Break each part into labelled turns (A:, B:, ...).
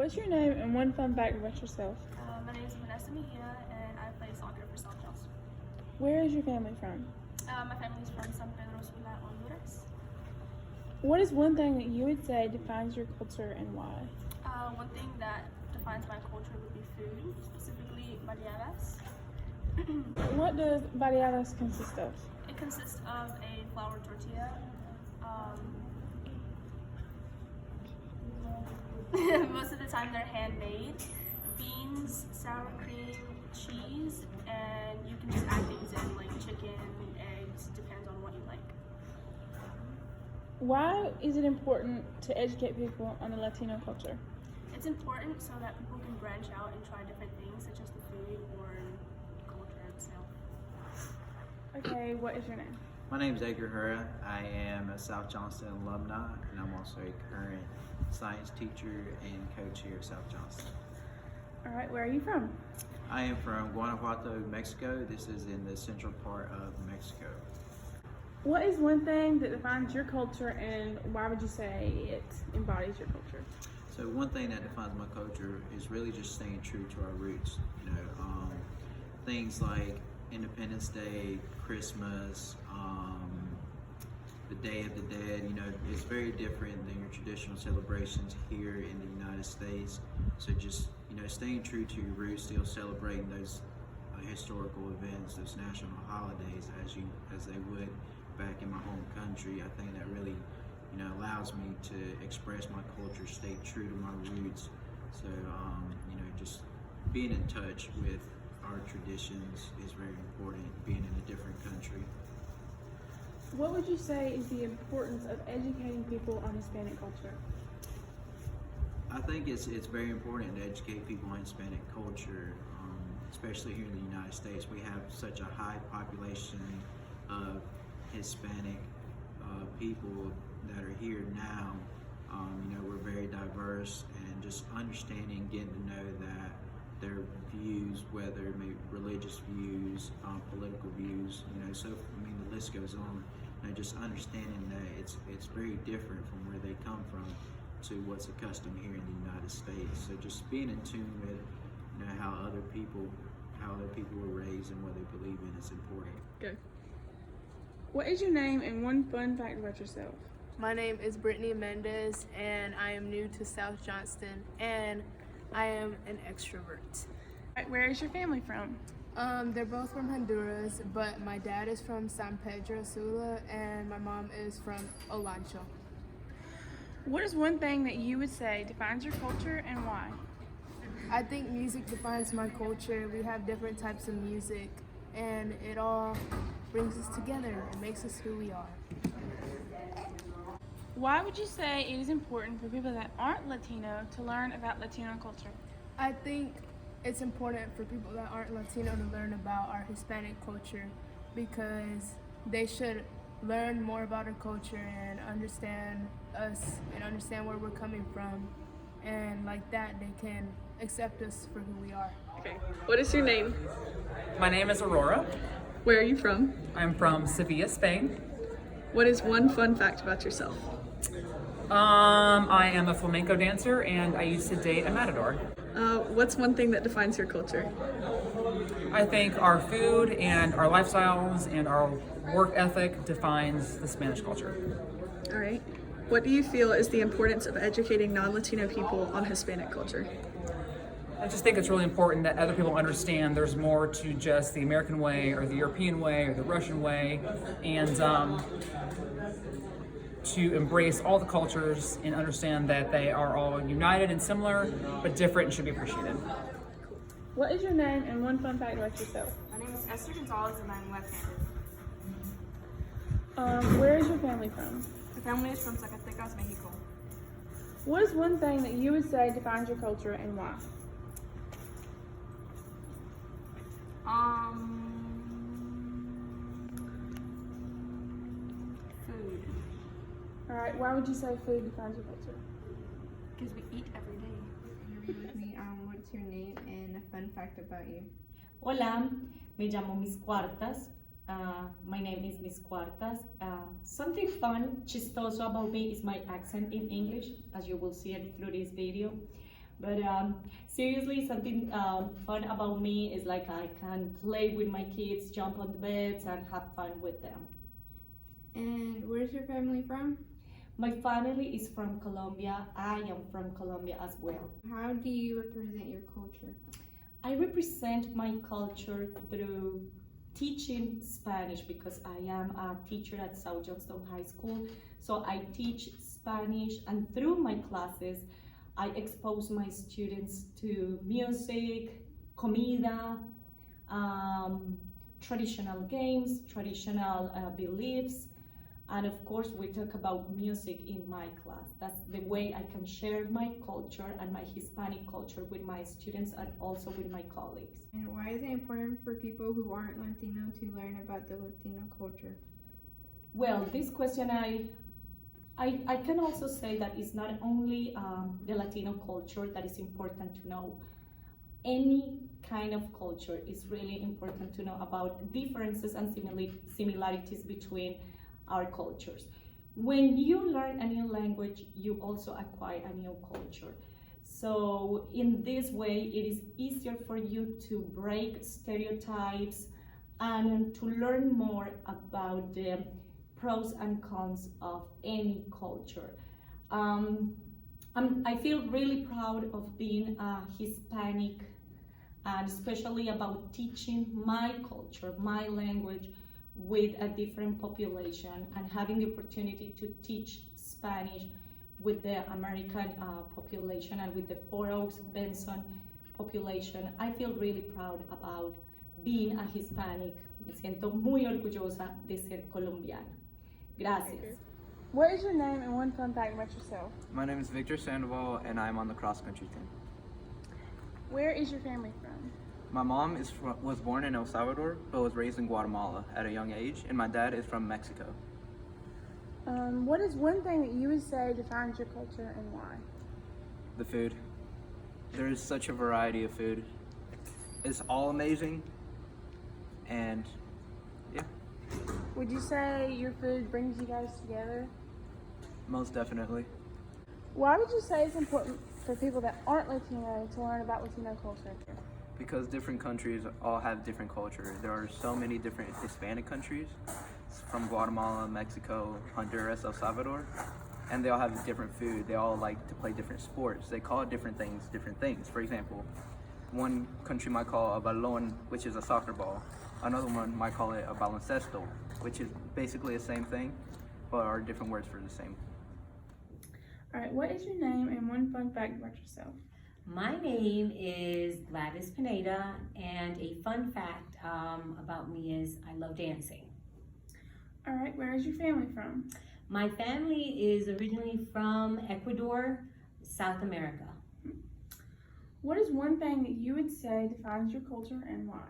A: What's your name and one fun fact about yourself?
B: My name is Vanessa Mejia, and I play soccer for South Charleston.
A: Where is your family from?
B: My family is from San Pedro Sula, Honduras.
A: What is one thing that you would say defines your culture and why?
B: One thing that defines my culture would be food, specifically baleadas.
A: What does baleadas consist of?
B: It consists of a flour tortilla. Most of the time they're handmade. Beans, sour cream, cheese, and you can just add things in like chicken, eggs, depends on what you like.
A: Why is it important to educate people on the Latino culture?
B: It's important so that people can branch out and try different things such as the food or culture itself.
A: Okay, what is your name?
C: My name is Edgar Hura. I am a South Johnston alumni, and I'm also a current science teacher and coach here at South Johnston.
A: All right, where are you from?
C: I am from Guanajuato, Mexico. This is in the central part of Mexico.
A: What is one thing that defines your culture and why would you say it embodies your culture?
C: So one thing that defines my culture is really just staying true to our roots. Things like Independence Day, Christmas, the Day of the Dead, it's very different than your traditional celebrations here in the United States. So just, staying true to your roots, still celebrating those historical events, those national holidays as they would back in my home country. I think that really, allows me to express my culture, stay true to my roots. So, just being in touch with our traditions is very important, being in a different country.
A: What would you say is the importance of educating people on Hispanic culture?
C: I think it's very important to educate people on Hispanic culture, especially here in the United States. We have such a high population of Hispanic people that are here now. We're very diverse, and just understanding, getting to know that their views, whether it may be religious views, political views, the list goes on. Just understanding that it's very different from where they come from to what's accustomed here in the United States. So just being in tune with, how other people were raised and what they believe in is important.
A: Good. What is your name and one fun fact about yourself?
D: My name is Brittany Mendez, and I am new to South Johnston, and I am an extrovert.
A: Where is your family from?
D: They're both from Honduras, but my dad is from San Pedro Sula, and my mom is from Olancho.
A: What is one thing that you would say defines your culture and why?
D: I think music defines my culture. We have different types of music, and it all brings us together and makes us who we are.
A: Why would you say it is important for people that aren't Latino to learn about Latino culture?
D: I think it's important for people that aren't Latino to learn about our Hispanic culture because they should learn more about our culture and understand us and understand where we're coming from, and like that they can accept us for who we are.
A: Okay. What is your name?
E: My name is Aurora.
A: Where are you from?
E: I'm from Sevilla, Spain.
A: What is one fun fact about yourself?
E: I am a flamenco dancer, and I used to date a matador.
A: What's one thing that defines your culture?
E: I think our food and our lifestyles and our work ethic defines the Spanish culture.
A: All right. What do you feel is the importance of educating non-Latino people on Hispanic culture?
E: I just think it's really important that other people understand there's more to just the American way or the European way or the Russian way, and to embrace all the cultures and understand that they are all united and similar, but different and should be appreciated.
A: What is your name and one fun fact about yourself?
B: My name is Esther Gonzalez, and I'm left-handed.
A: Where is your family from?
B: My family is from Zacatecas, Mexico.
A: What is one thing that you would say defines your culture and why?
B: Food.
A: All right. Why would you say food defines your culture?
B: Because we eat every day.
F: Read with me, what's your name and a fun fact about you?
G: Hola, me llamo Miss Cuartas. My name is Miss Cuartas. Something fun, chistoso about me is my accent in English, as you will see it through this video. But seriously, something fun about me is like I can play with my kids, jump on the beds, and have fun with them.
F: And where's your family from?
G: My family is from Colombia. I am from Colombia as well.
F: How do you represent your culture?
G: I represent my culture through teaching Spanish because I am a teacher at South Johnstone High School. So I teach Spanish, and through my classes, I expose my students to music, comida, traditional games, traditional beliefs, and of course we talk about music in my class. That's the way I can share my culture and my Hispanic culture with my students and also with my colleagues.
F: And why is it important for people who aren't Latino to learn about the Latino culture?
G: Well, this question I can also say that it's not only the Latino culture that is important to know. Any kind of culture is really important to know about differences and similarities between our cultures. When you learn a new language, you also acquire a new culture. So in this way, it is easier for you to break stereotypes and to learn more about the pros and cons of any culture. I feel really proud of being a Hispanic, and especially about teaching my culture, my language, with a different population and having the opportunity to teach Spanish with the American population and with the Four Oaks Benson population. I feel really proud about being a Hispanic. Me siento muy orgullosa de ser colombiana. Gracias.
A: What is your name and one fun fact about yourself?
H: My name is Victor Sandoval, and I'm on the cross country team.
A: Where is your family from?
H: My mom was born in El Salvador, but was raised in Guatemala at a young age, and my dad is from Mexico.
A: What is one thing that you would say defines your culture and why?
H: The food. There is such a variety of food. It's all amazing, and yeah,
A: Would you say your food brings you guys together?
H: most definitely.
A: Why would you say it's important for people that aren't Latino to learn about Latino culture?
H: Because different countries all have different culture. There are so many different Hispanic countries, from Guatemala, Mexico, Honduras, El Salvador, and they all have different food. They all like to play different sports. They call different things. For example, one country might call a balón, which is a soccer ball. Another one might call it a baloncesto, which is basically the same thing, but are different words for the same.
A: All right, what is your name and one fun fact about yourself?
I: My name is Gladys Pineda, and a fun fact about me is I love dancing.
A: All right, where is your family from?
I: My family is originally from Ecuador, South America.
A: What is one thing that you would say defines your culture and why?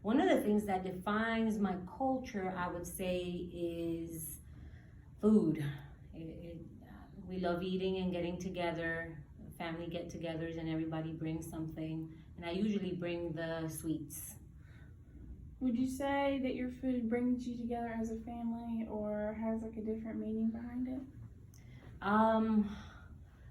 I: One of the things that defines my culture, I would say, is food. We love eating and getting together, family get-togethers, and everybody brings something. And I usually bring the sweets.
A: Would you say that your food brings you together as a family or has like a different meaning behind it?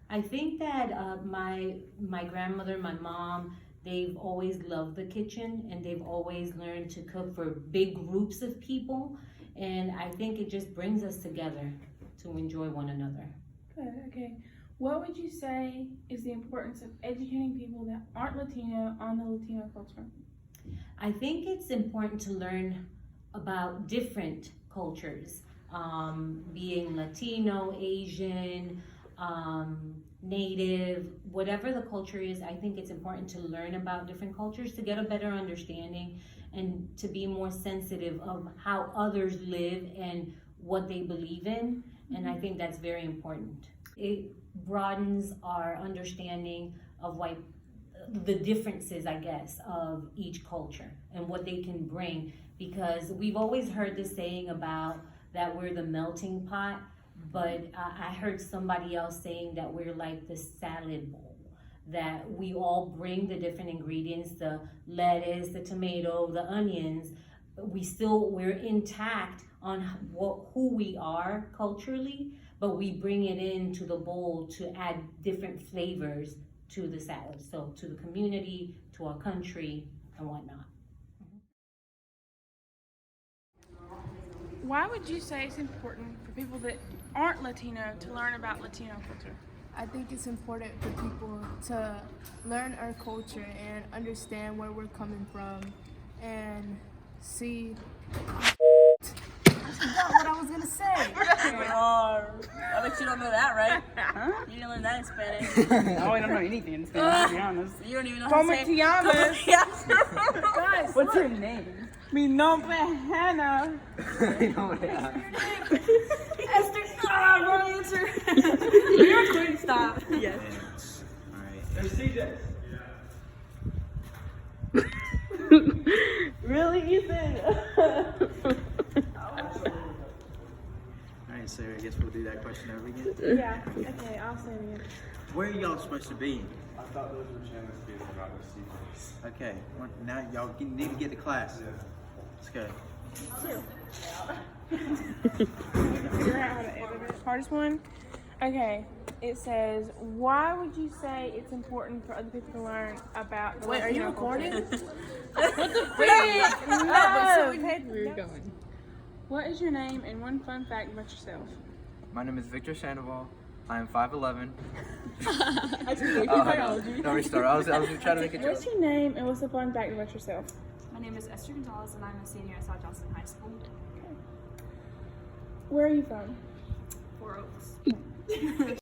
I: I think that my grandmother, my mom, they've always loved the kitchen, and they've always learned to cook for big groups of people. And I think it just brings us together to enjoy one another.
A: Good, okay. What would you say is the importance of educating people that aren't Latino on the Latino culture?
I: I think it's important to learn about different cultures, being Latino, Asian, Native, whatever the culture is. I think it's important to learn about different cultures to get a better understanding and to be more sensitive of how others live and what they believe in. And I think that's very important. It broadens our understanding of the differences, I guess, of each culture and what they can bring, because we've always heard this saying about that we're the melting pot, but I heard somebody else saying that we're like the salad bowl, that we all bring the different ingredients, the lettuce, the tomato, the onions. We're intact on who we are culturally, but we bring it into the bowl to add different flavors to the South, so to the community, to our country, and whatnot.
A: Why would you say it's important for people that aren't Latino to learn about Latino culture?
D: I think it's important for people to learn our culture and understand where we're coming from and see. I forgot what I was gonna say.
J: I bet you don't know that, right? Huh? You didn't learn that in Spanish.
K: Oh, I don't know anything in Spanish, to be honest.
J: You don't even know how to say
A: Como te llamas?
J: Guys,
K: What's your name?
A: Mi nombre es Hannah.
J: Esther, wrong answer. You're queen, stop. Yes.
C: All right.
K: There's CJ.
J: Really, Ethan?
C: All right, so I guess we'll do that question over again.
A: Yeah, okay, I'll say it again.
C: Where are y'all supposed to be?
L: I thought those were Chandler's kids and not the Steven's.
C: Okay, well, now y'all need to get to class.
L: Yeah.
C: Let's go.
A: Figure out how to edit it. Hardest one? Okay, it says, why would you say it's important for other people to learn about the
D: Wait, are you
A: Latino
D: recording?
A: culture? What the frick? No!
K: Where are you going?
A: What is your name and one fun fact about yourself?
H: My name is Victor Sandoval. I am 5'11". No, restart. I was just trying to make a joke.
A: What's your name and what's the fun fact about yourself?
B: My name is Esther Gonzalez and I'm a senior at South Johnston High School.
A: Where are you from?
B: 4 Oaks.